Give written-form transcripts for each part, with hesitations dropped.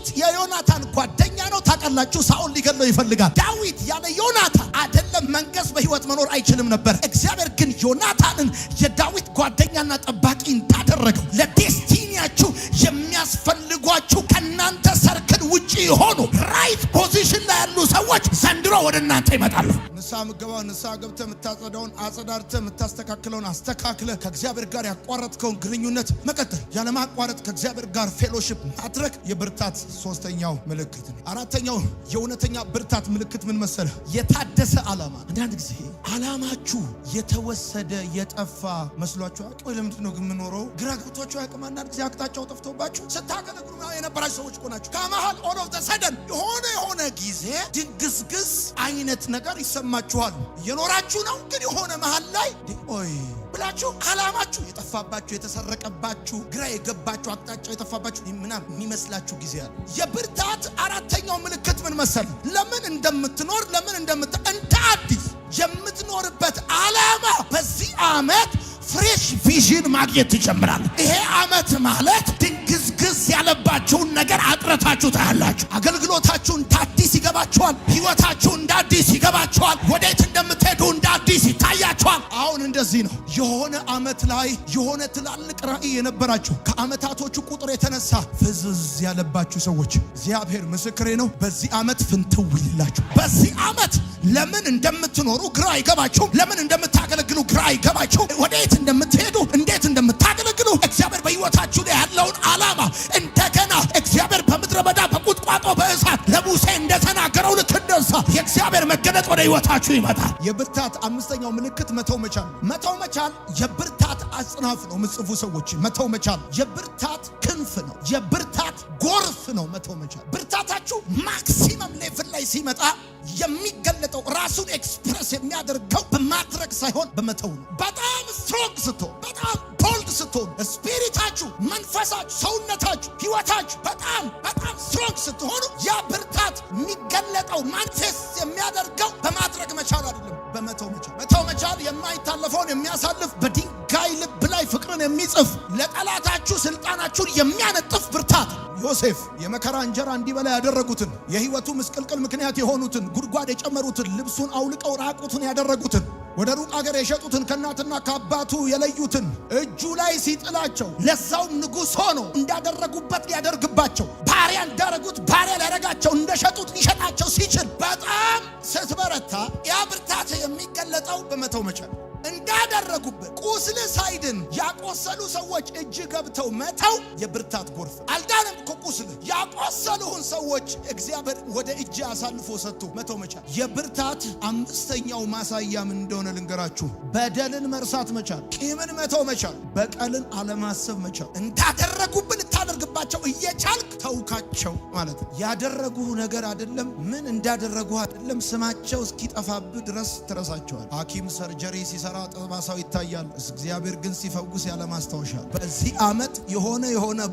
ዳዊት የዮናታን ጓደኛ ነው ታውቃላችሁ። ሳኦል ሊገለው ይፈልጋል። ዳዊት ያለ ዮናታን አይደለም መንገስ በህይወት መኖር አይችልም ነበር። እግዚአብሔር ግን ዮናታንን የዳዊት ጓደኛና ጠባቂ እንዳደረገው ለዴስቲኒያችሁ የሚያስፈልጓችሁ ከናንተ ሰርክል ውጪ ሆኑ ራይት ፖዚሽን ላይ ያሉ ሰዎች ዘንድሮ ወደ እናንተ ይመጣሉ። ንስሐ ምገባው ንስሐ ገብተህ የምታጸዳውን አጸዳድተህ የምታስተካክለውን አስተካክለህ ከእግዚአብሔር ጋር ያቋረጥከውን ግንኙነት መቀጠል፣ ያለማቋረጥ ከእግዚአብሔር ጋር ፌሎሺፕ ማድረግ የብርታት ሶስተኛው ምልክት ነው። አራተኛው የእውነተኛ ብርታት ምልክት ምን መሰለህ? የታደሰ ዓላማ። አንዳንድ ጊዜ ዓላማችሁ የተወሰደ የጠፋ መስሏችሁ አያውቅም? ለምንድን ነው ግን የምኖረው ግራ ገብቷችሁ አያውቅም? አንዳንድ ጊዜ አቅጣጫው ጠፍቶባችሁ ስታገለግሉ የነበራችሁ ሰዎች እኮ ናችሁ። ከመሃል ኦል ኦፍ ዘ ሰደን የሆነ ጊዜ ድንግዝግዝ አይነት ነገር ይሰማችኋል። እየኖራችሁ ነው ግን የሆነ መሃል ላይ ኦይ ብላችሁ ዓላማችሁ የጠፋባችሁ የተሰረቀባችሁ ግራ የገባችሁ አቅጣጫ የጠፋባችሁ ምናምን የሚመስላችሁ ጊዜ አለ። የብርታት አራተኛው ምልክት ምን መሰል? ለምን እንደምትኖር እንደ አዲስ የምትኖርበት ዓላማ በዚህ ዓመት ፍሬሽ ቪዥን ማግኘት ትጀምራለህ። ይሄ ዓመት ማለት ድንግዝግዝ ያለባችሁን ነገር አጥረታችሁ ታያላችሁ። አገልግሎታችሁ እንደ አዲስ ይገባችኋል። ህይወታችሁ እንደ አዲስ ይገባችኋል። ወዴት እንደምትሄዱ እንደ አዲስ ይታያችኋል። አሁን እንደዚህ ነው። የሆነ ዓመት ላይ የሆነ ትላልቅ ራእይ የነበራችሁ ከዓመታቶቹ ቁጥር የተነሳ ፍዝዝ ያለባችሁ ሰዎች እግዚአብሔር ምስክሬ ነው፣ በዚህ ዓመት ፍንትው ይላችሁ። በዚህ ዓመት ለምን እንደምትኖሩ ግራ አይገባችሁም። ለምን እንደምታገለግሉ ግራ አይገባችሁም። ወዴት እንደምትሄዱ እንዴት እንደምታገለግሉ እግዚአብሔር በህይወታችሁ ላይ ያለውን ዓላማ እንደገና እግዚአብሔር በምድረ በዳ በቁጥቋጦ በእሳት ለሙሴ እንደተናገረው ልክ እንደዛ የእግዚአብሔር መገለጥ ወደ ህይወታችሁ ይመጣል። የብርታት አምስተኛው ምልክት መተው መቻል። መተው መቻል የብርታት አጽናፍ ነው። ምጽፉ ሰዎች መተው መቻል የብርታት ክንፍ ነው። የብርታት ጎርፍ ነው። መተው መቻል ብርታታችሁ ማክሲመም ሌቭል ላይ ሲመጣ የሚገለጠው ራሱን ኤክስፕረስ የሚያደርገው በማድረግ ሳይሆን በመተው ነው። በጣም ስትሮንግ ስትሆን፣ በጣም ቦልድ ስትሆን፣ ስፒሪታችሁ፣ መንፈሳችሁ፣ ሰውነታችሁ፣ ህይወታችሁ በጣም ስትሮንግ ስትሆኑ ያ ብርታት የሚገለጠው ማንፌስት የሚያደርገው በማድረግ መቻል አይደለም፣ በመተው መቻል። መተው መቻል የማይታለፈውን የሚያሳልፍ በድንጋይ ልብ ላይ ፍቅርን የሚጽፍ ለጠላታችሁ ስልጣናችሁን የሚያነጥፍ ብርታት። ዮሴፍ የመከራ እንጀራ እንዲበላ ያደረጉትን የህይወቱ ምስቅልቅል ምክንያት የሆኑትን ጉድጓድ የጨመሩትን ልብሱን አውልቀው ራቁቱን ያደረጉትን ወደ ሩቅ አገር የሸጡትን ከእናትና ከአባቱ የለዩትን እጁ ላይ ሲጥላቸው ለዛውም ንጉሥ ሆኖ እንዳደረጉበት ሊያደርግባቸው ባሪያ እንዳረጉት ባሪያ ሊያረጋቸው እንደሸጡት ሊሸጣቸው ሲችል በጣም ስትበረታ ያ ብርታት የሚገለጠው በመተው መቻል። እንዳደረጉበት ቁስል ሳይድን ያቆሰሉ ሰዎች እጅ ገብተው መተው የብርታት ጎርፍ። አልዳንም እኮ ቁስል ያቆሰሉህን ሰዎች እግዚአብሔር ወደ እጅ አሳልፎ ሰጥቶ መተው መቻል። የብርታት አምስተኛው ማሳያ ምን እንደሆነ ልንገራችሁ። በደልን መርሳት መቻል፣ ቂምን መተው መቻል፣ በቀልን አለማሰብ መቻል። እንዳደረጉብን ልታደርግባቸው እየቻልክ ተውካቸው ማለት ነው። ያደረጉህ ነገር አይደለም፣ ምን እንዳደረጉ አይደለም፣ ስማቸው እስኪጠፋብህ ድረስ ትረሳቸዋል። ሐኪም ሰርጀሪ ሲሰራ ጠባሳው ይታያል። እግዚአብሔር ግን ሲፈውስ ያለ ማስታወሻ። በዚህ ዓመት የሆነ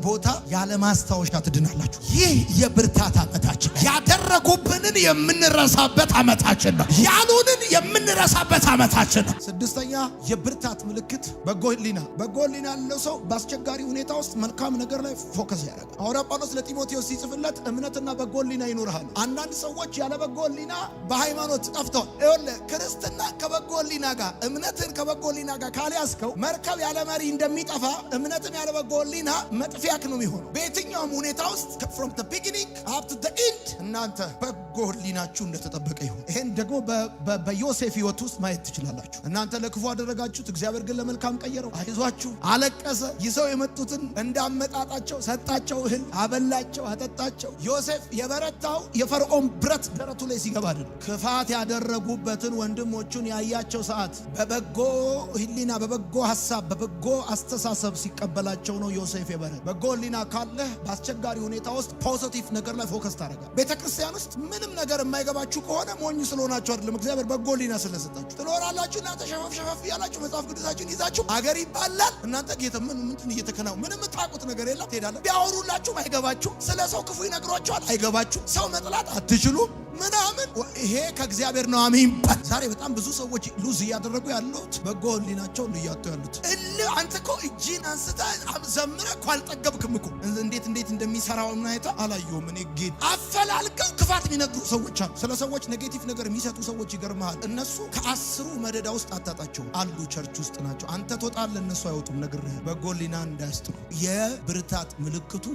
ቦታ ያለ ማስታወሻ ትድናላችሁ። ይህ የብርታት ዓመታችን፣ ያደረጉብንን የምንረሳበት ዓመታችን ነው። ያሉንን የምንረሳበት ዓመታችን ነው። ስድስተኛ የብርታት ምልክት በጎ ሕሊና። በጎ ሕሊና ያለው ሰው በአስቸጋሪ ሁኔታ ውስጥ መልካም ነገር ላይ ፎከስ ያደርጋል። ሐዋርያ ጳውሎስ ለጢሞቴዎስ ሲጽፍለት እምነትና በጎ ሕሊና ይኖርሃል። አንዳንድ ሰዎች ያለ በጎ ሕሊና በሃይማኖት ጠፍተዋል። ይኸውልህ ክርስትና ከበጎ ሕሊና ጋር እምነትን ከበጎ ሕሊና ጋር ካልያዝከው መርከብ ያለ መሪ እንደሚጠፋ እምነትን ያለ በጎ ሕሊና መጥፊያክ ነው የሚሆነው። በየትኛውም ሁኔታ ውስጥ from the beginning up to the end እናንተ በጎ ሕሊናችሁ እንደተጠበቀ ይሁን። ይሄን ደግሞ በዮሴፍ ሕይወት ውስጥ ማየት ትችላላችሁ። እናንተ ለክፉ አደረጋችሁት፣ እግዚአብሔር ግን ለመልካም ቀየረው። አይዟችሁ፣ አለቀሰ። ይዘው የመጡትን እንዳመጣጣቸው ሰጣቸው፣ እህል አበላቸው፣ አጠጣቸው። ዮሴፍ የበረታው የፈርዖን ብረት ደረቱ ላይ ሲገባ አይደለም። ክፋት ያደረጉበትን ወንድሞቹን ያያቸው ሰዓት በበጎ ሕሊና፣ በበጎ ሐሳብ፣ በበጎ አስተሳሰብ ሲቀበላቸው ነው ዮሴፍ የበረታ። በጎ ሕሊና ካለህ በአስቸጋሪ ሁኔታ ውስጥ ፖዚቲቭ ነገር ላይ ፎከስ ታደርጋለህ። ቤተክርስቲያን ውስጥ ምንም ነገር የማይገባችሁ ከሆነ ሞኝ ስለሆናችሁ አይደለም፣ እግዚአብሔር በጎ ሕሊና ስለሰጣችሁ ትኖራላችሁ። እናንተ ሸፈፍ ያላችሁ መጽሐፍ ቅዱሳችሁን ይዛችሁ አገር ይባላል። እናንተ ጌታ ምንድን እየተከናወነ ምንም የምታውቁት ነገር የለም። ትሄዳለህ። ቢያወሩላችሁም አይገባችሁ። ስለ ሰው ክፉ ይነግሯችኋል፣ አይገባችሁ። ሰው መጥላት አትችሉ። ምናምን ይሄ ከእግዚአብሔር ነው። አሜን። ዛሬ በጣም ብዙ ሰዎች ሉዝ እያደረጉ ያሉት በጎ ህሊናቸው እያጡ ያሉት አንተ እኮ እጅን አንስተህ ዘምረህ እኮ አልጠገብክም እኮ እንዴት እንደሚሰራው ምናይታ አላየሁም። እኔ ግን አፈላልገው ክፋት የሚነግሩ ሰዎች አሉ። ስለ ሰዎች ኔጌቲቭ ነገር የሚሰጡ ሰዎች ይገርምሃል። እነሱ ከ10 መደዳ ውስጥ አታጣቸው አሉ። ቸርች ውስጥ ናቸው። አንተ ትወጣለህ፣ እነሱ አይወጡም። ነግሬሃለሁ። በጎ ህሊና እንዳያስጥሉ የብርታት ምልክቱ